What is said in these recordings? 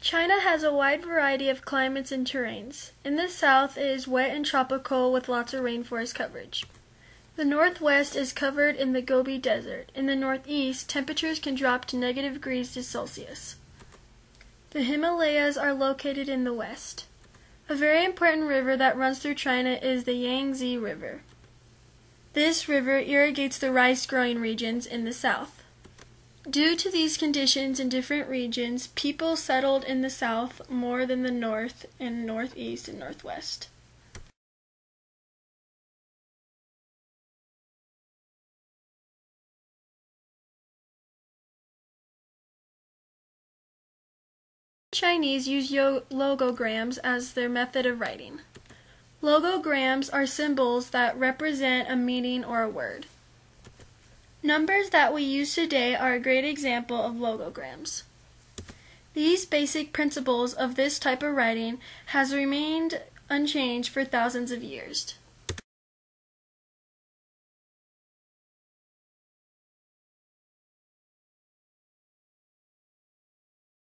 China has a wide variety of climates and terrains. In the south, it is wet and tropical with lots of rainforest coverage. The northwest is covered in the Gobi Desert. In the northeast, temperatures can drop to -degrees Celsius. The Himalayas are located in the west. A very important river that runs through China is the Yangtze River. This river irrigates the rice-growing regions in the south. Due to these conditions in different regions, people settled in the south more than the north and northeast and northwest. Chinese use logograms as their method of writing. Logograms are symbols that represent a meaning or a word. Numbers that we use today are a great example of logograms. These basic principles of this type of writing has remained unchanged for thousands of years.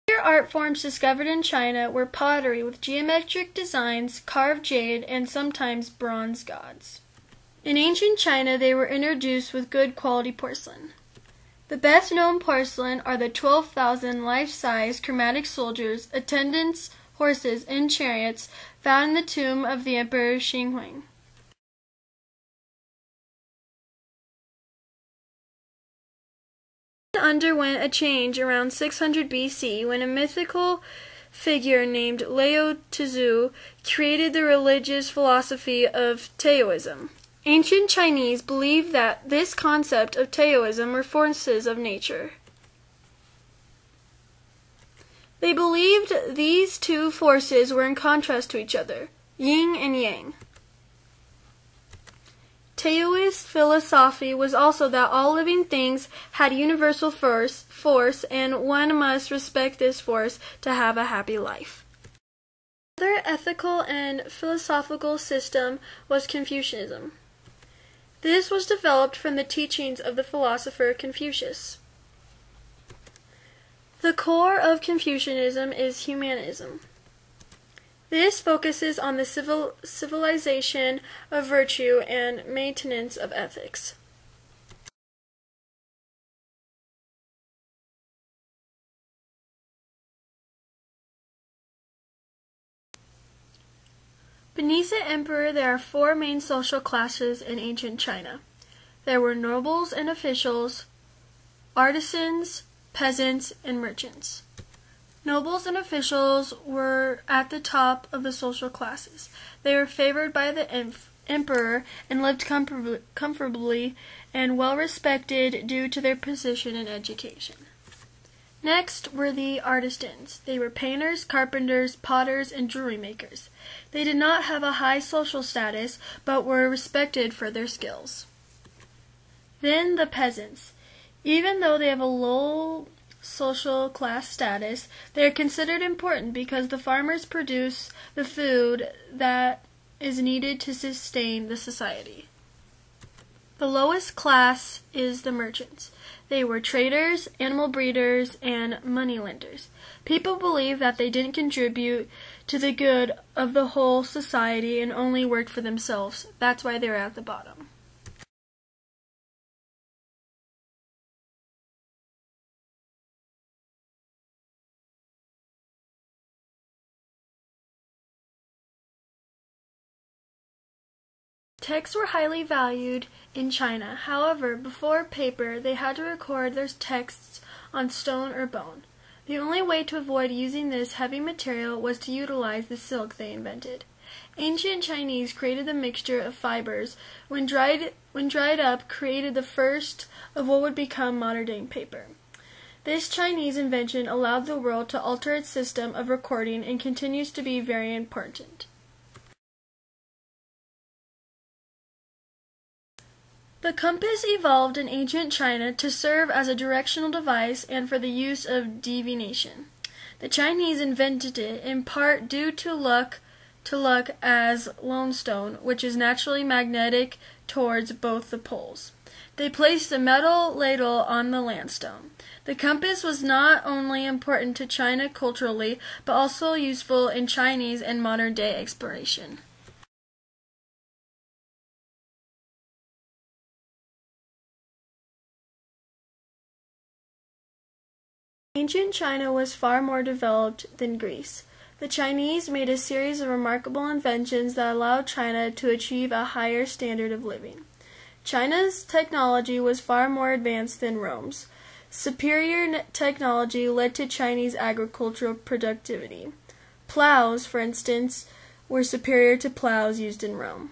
Other art forms discovered in China were pottery with geometric designs, carved jade, and sometimes bronze gods. In ancient China, they were introduced with good quality porcelain. The best known porcelain are the 12,000 life-size chromatic soldiers, attendants, horses, and chariots found in the tomb of the Emperor Xinhuang. Underwent a change around 600 BC when a mythical figure named Lao Tzu created the religious philosophy of Taoism. Ancient Chinese believed that this concept of Taoism were forces of nature. They believed these two forces were in contrast to each other, yin and yang. Taoist philosophy was also that all living things had universal force, and one must respect this force to have a happy life. Another ethical and philosophical system was Confucianism. This was developed from the teachings of the philosopher Confucius. The core of Confucianism is humanism. This focuses on the civilization of virtue and maintenance of ethics. Beneath the emperor, there are four main social classes in ancient China. There were nobles and officials, artisans, peasants, and merchants. Nobles and officials were at the top of the social classes. They were favored by the emperor and lived comfortably and well respected due to their position and education. Next were the artisans. They were painters, carpenters, potters, and jewelry makers. They did not have a high social status, but were respected for their skills. Then the peasants. Even though they have a low social class status, they are considered important because the farmers produce the food that is needed to sustain the society. The lowest class is the merchants. They were traders, animal breeders, and moneylenders. People believed that they didn't contribute to the good of the whole society and only worked for themselves. That's why they were at the bottom. Texts were highly valued in China. However, before paper, they had to record their texts on stone or bone. The only way to avoid using this heavy material was to utilize the silk they invented. Ancient Chinese created the mixture of fibers, when dried up, created the first of what would become modern-day paper. This Chinese invention allowed the world to alter its system of recording and continues to be very important. The compass evolved in ancient China to serve as a directional device and for the use of divination. The Chinese invented it in part due to luck to look as loadstone, which is naturally magnetic towards both the poles. They placed a metal ladle on the landstone. The compass was not only important to China culturally, but also useful in Chinese and modern-day exploration. Ancient China was far more developed than Greece. The Chinese made a series of remarkable inventions that allowed China to achieve a higher standard of living. China's technology was far more advanced than Rome's. Superior technology led to Chinese agricultural productivity. Plows, for instance, were superior to plows used in Rome.